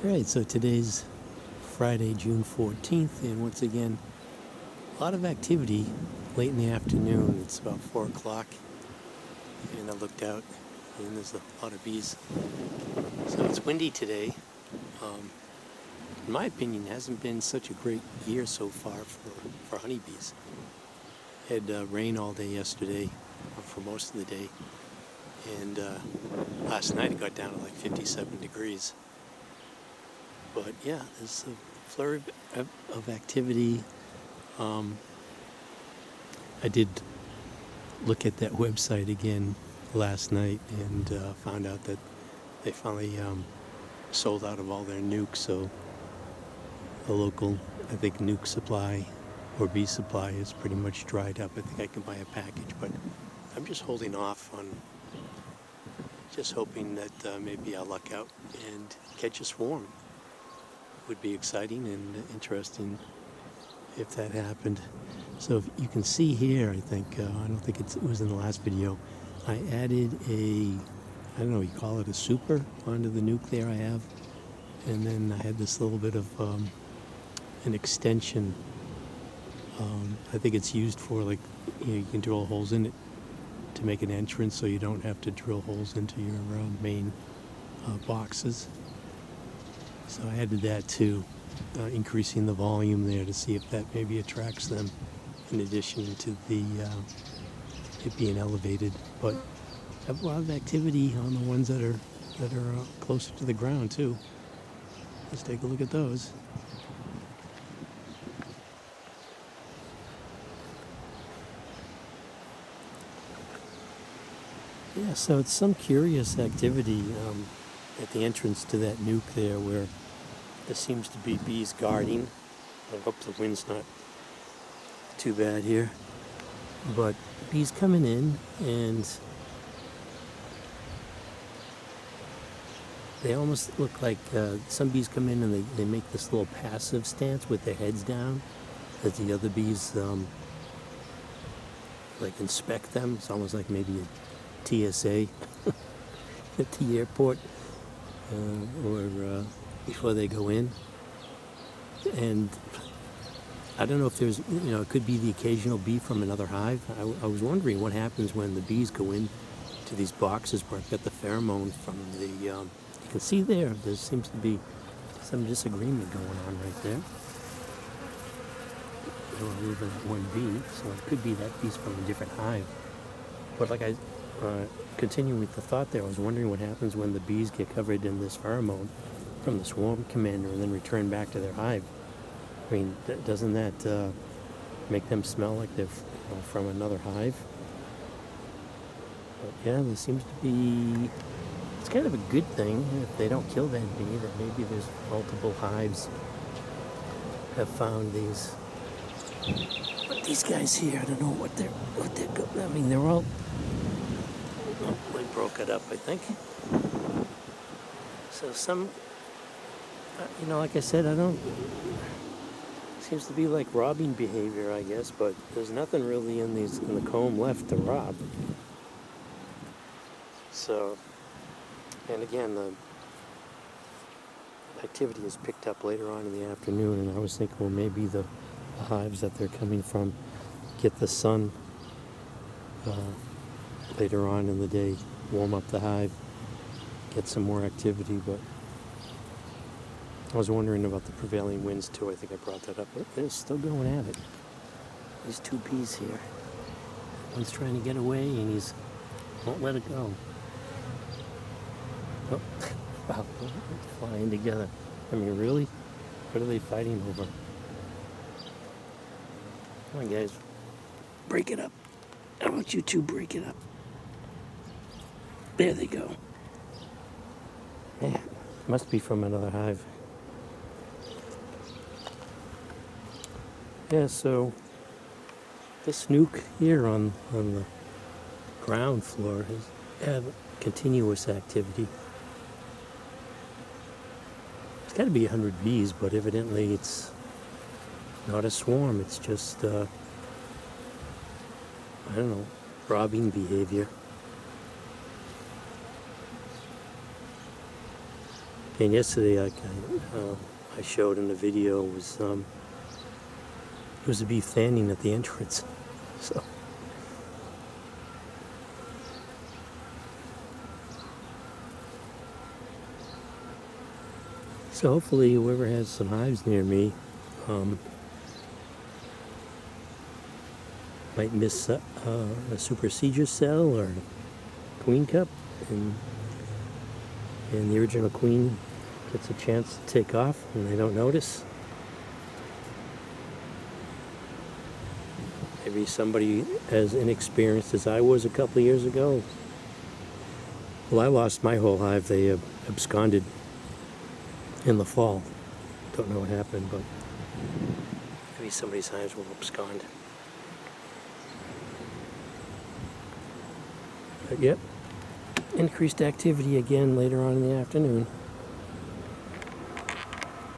Alright, so today's Friday, June 14th, and once again, a lot of activity late in the afternoon. It's about 4 o'clock, and I looked out, and there's a lot of bees. So it's windy today. In my opinion, it hasn't been such a great year so far for honeybees. Had rain all day yesterday, or for most of the day, and last night it got down to like 57 degrees. But yeah, there's a flurry of activity. I did look at that website again last night and found out that they finally sold out of all their nukes. So the local, I think, nuke supply or bee supply is pretty much dried up. I think I can buy a package, but I'm just holding off on, just hoping that maybe I'll luck out and catch a swarm. Would be exciting and interesting if that happened. So if you can see here, I think, I don't think it was in the last video, I added I don't know, you call it a super onto the nuke there I have. And then I had this little bit of an extension. I think it's used for, like, you can drill holes in it to make an entrance so you don't have to drill holes into your main boxes. So I added that too, increasing the volume there to see if that maybe attracts them in addition to the it being elevated. But I have a lot of activity on the ones that are closer to the ground too. Let's take a look at those. Yeah, so it's some curious activity at the entrance to that nuke there where there seems to be bees guarding. I hope the wind's not too bad here. But bees coming in, and they almost look like some bees come in and they make this little passive stance with their heads down as the other bees like inspect them. It's almost like maybe a TSA at the airport or before they go in. And I don't know if there's, it could be the occasional bee from another hive. I was wondering what happens when the bees go in to these boxes where I've got the pheromone from the, you can see there seems to be some disagreement going on right there. Over that one bee, so it could be that bee's from a different hive. But like continuing with the thought there, I was wondering what happens when the bees get covered in this pheromone from the swarm commander and then return back to their hive. I mean, doesn't that make them smell like they're from another hive? But yeah, there seems to be, it's kind of a good thing if they don't kill that bee, that maybe there's multiple hives have found these. But these guys here, I don't know what they're I mean, they're all, I broke it up, I think. So some, like I said, seems to be like robbing behavior, I guess, but there's nothing really in the comb left to rob. So, and again, the activity is picked up later on in the afternoon, and I was thinking, well, maybe the hives that they're coming from get the sun later on in the day, warm up the hive, get some more activity. But I was wondering about the prevailing winds too. I think I brought that up, but they're still going at it. These two bees here, one's trying to get away and he's won't let it go. Oh, wow, flying together. I mean, really? What are they fighting over? Come on, guys. Break it up. How about you two break it up? There they go. Yeah, must be from another hive. Yeah, so this nuke here on the ground floor has had continuous activity. It's got to be 100 bees, but evidently it's not a swarm. It's just, I don't know, robbing behavior. And yesterday, like I showed in the video, was a bee fanning at the entrance. So hopefully, whoever has some hives near me might miss a supersedure cell or queen cup, and the original queen gets a chance to take off and they don't notice. Maybe somebody as inexperienced as I was a couple of years ago. Well, I lost my whole hive. They absconded in the fall. Don't know what happened, but maybe somebody's hives will abscond. But yep, increased activity again later on in the afternoon.